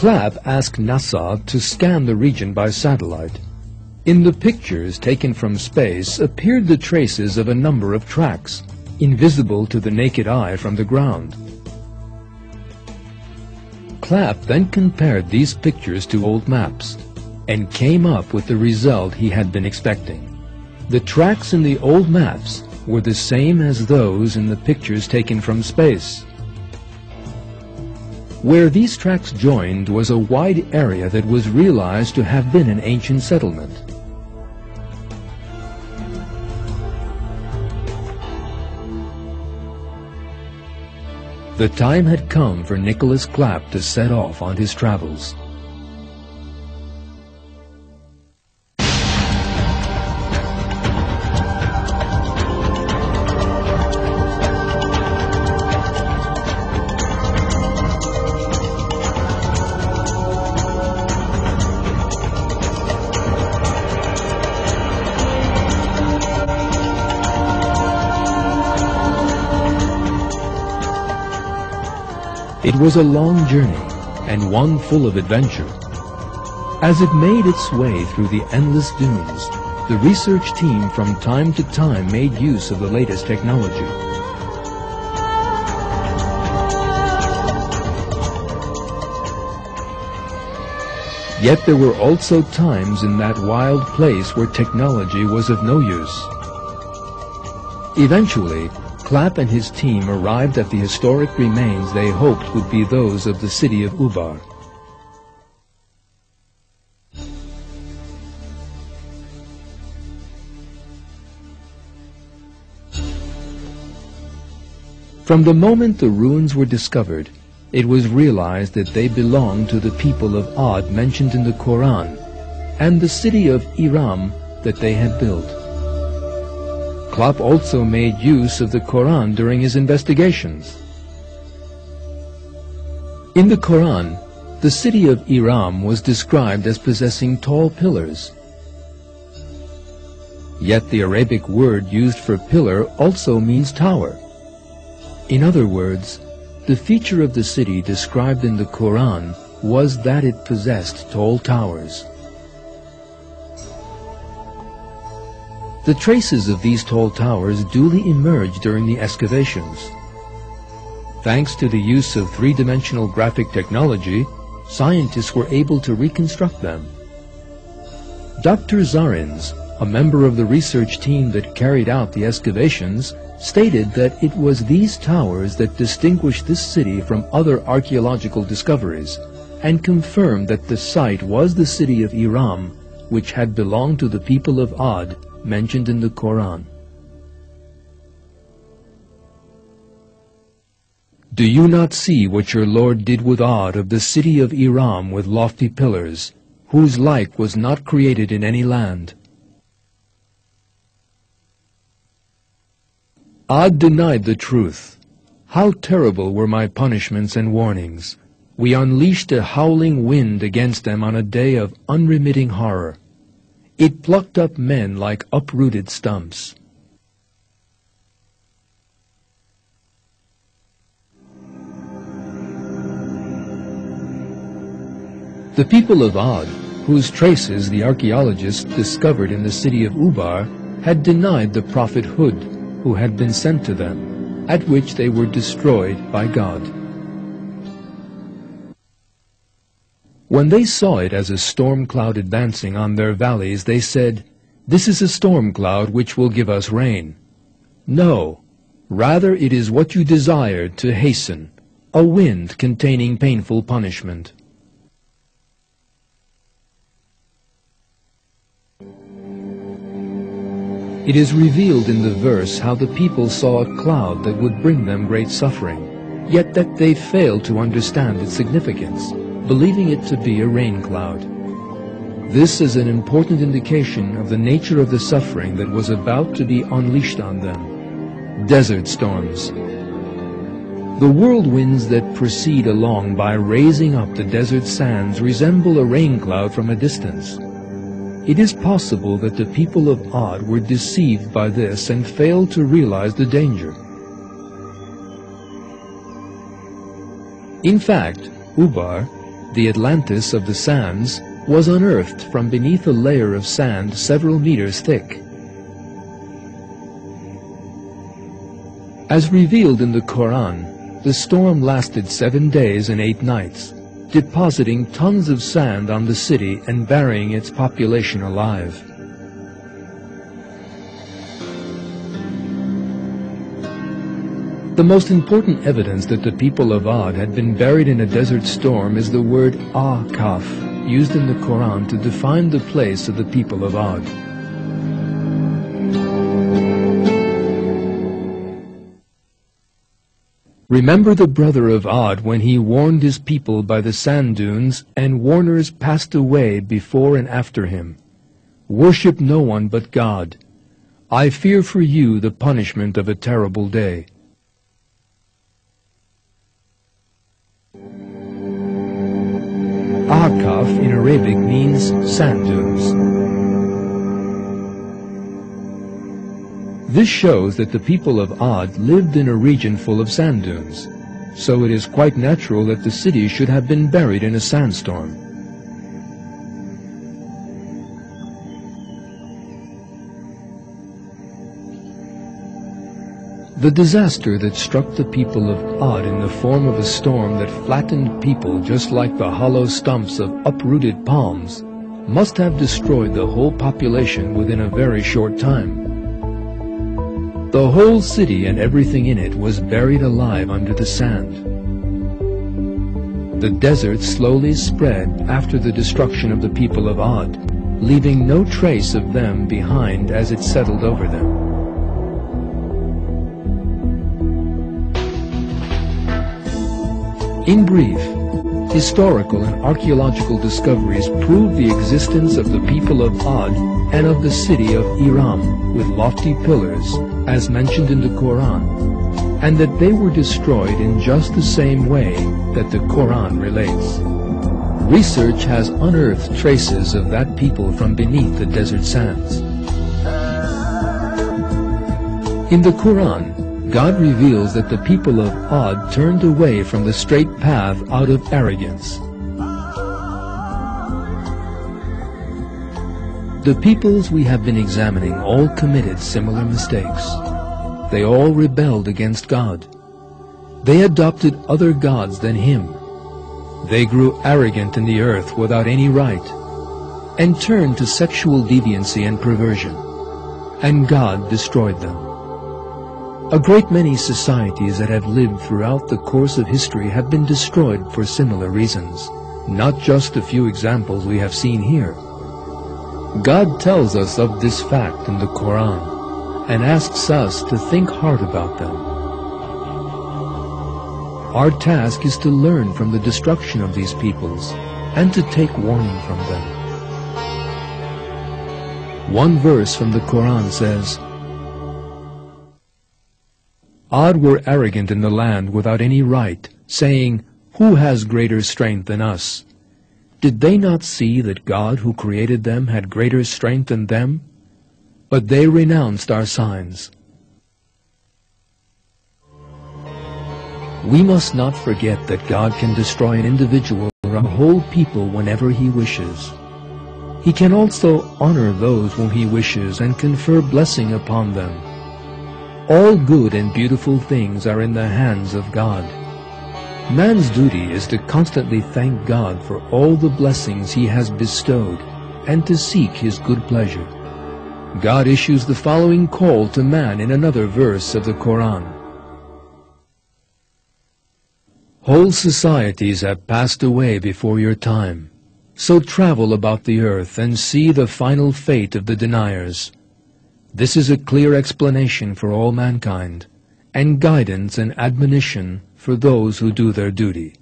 Clapp asked NASA to scan the region by satellite. In the pictures taken from space appeared the traces of a number of tracks, invisible to the naked eye from the ground. Clapp then compared these pictures to old maps and came up with the result he had been expecting. The tracks in the old maps were the same as those in the pictures taken from space. Where these tracks joined was a wide area that was realized to have been an ancient settlement. The time had come for Nicholas Clapp to set off on his travels. It was a long journey, and one full of adventure. As it made its way through the endless dunes, the research team from time to time made use of the latest technology. Yet there were also times in that wild place where technology was of no use. Eventually, Clapp and his team arrived at the historic remains they hoped would be those of the city of Ubar. From the moment the ruins were discovered, it was realized that they belonged to the people of Ad mentioned in the Quran, and the city of Iram that they had built. Clapp also made use of the Quran during his investigations. In the Quran, the city of Iram was described as possessing tall pillars. Yet the Arabic word used for pillar also means tower. In other words, the feature of the city described in the Quran was that it possessed tall towers. The traces of these tall towers duly emerged during the excavations. Thanks to the use of three-dimensional graphic technology, scientists were able to reconstruct them. Dr. Zarins, a member of the research team that carried out the excavations, stated that it was these towers that distinguished this city from other archaeological discoveries, and confirmed that the site was the city of Iram, which had belonged to the people of Ad, mentioned in the Quran. Do you not see what your Lord did with Ad of the city of Iram with lofty pillars, whose like was not created in any land? Ad denied the truth. How terrible were my punishments and warnings! We unleashed a howling wind against them on a day of unremitting horror. It plucked up men like uprooted stumps. The people of Ad, whose traces the archaeologists discovered in the city of Ubar, had denied the prophet Hud, who had been sent to them, at which they were destroyed by God. When they saw it as a storm cloud advancing on their valleys, they said, "This is a storm cloud which will give us rain." No, rather it is what you desired to hasten, a wind containing painful punishment. It is revealed in the verse how the people saw a cloud that would bring them great suffering, yet that they failed to understand its significance, believing it to be a rain cloud. This is an important indication of the nature of the suffering that was about to be unleashed on them. Desert storms. The whirlwinds that proceed along by raising up the desert sands resemble a rain cloud from a distance. It is possible that the people of Ad were deceived by this and failed to realize the danger. In fact, Ubar, The Atlantis of the sands was unearthed from beneath a layer of sand several meters thick. As revealed in the Quran, the storm lasted 7 days and 8 nights, depositing tons of sand on the city and burying its population alive. The most important evidence that the people of Ad had been buried in a desert storm is the word Akaf, used in the Quran to define the place of the people of Ad. Remember the brother of Ad when he warned his people by the sand dunes, and warners passed away before and after him. Worship no one but God. I fear for you the punishment of a terrible day. Akaf in Arabic means sand dunes. This shows that the people of Ad lived in a region full of sand dunes, so it is quite natural that the city should have been buried in a sandstorm. The disaster that struck the people of Ad in the form of a storm that flattened people just like the hollow stumps of uprooted palms must have destroyed the whole population within a very short time. The whole city and everything in it was buried alive under the sand. The desert slowly spread after the destruction of the people of Ad, leaving no trace of them behind as it settled over them. In brief, historical and archaeological discoveries prove the existence of the people of Ad and of the city of Iram with lofty pillars, as mentioned in the Quran, and that they were destroyed in just the same way that the Quran relates. Research has unearthed traces of that people from beneath the desert sands. In the Quran, God reveals that the people of Ad turned away from the straight path out of arrogance. The peoples we have been examining all committed similar mistakes. They all rebelled against God. They adopted other gods than Him. They grew arrogant in the earth without any right, and turned to sexual deviancy and perversion, and God destroyed them. A great many societies that have lived throughout the course of history have been destroyed for similar reasons, not just a few examples we have seen here. God tells us of this fact in the Quran and asks us to think hard about them. Our task is to learn from the destruction of these peoples and to take warning from them. One verse from the Quran says, Ad were arrogant in the land without any right, saying, Who has greater strength than us? Did they not see that God who created them had greater strength than them? But they renounced our signs. We must not forget that God can destroy an individual or a whole people whenever He wishes. He can also honor those whom He wishes and confer blessing upon them. All good and beautiful things are in the hands of God. Man's duty is to constantly thank God for all the blessings He has bestowed and to seek His good pleasure. God issues the following call to man in another verse of the Quran. Whole societies have passed away before your time, so travel about the earth and see the final fate of the deniers. This is a clear explanation for all mankind, and guidance and admonition for those who do their duty.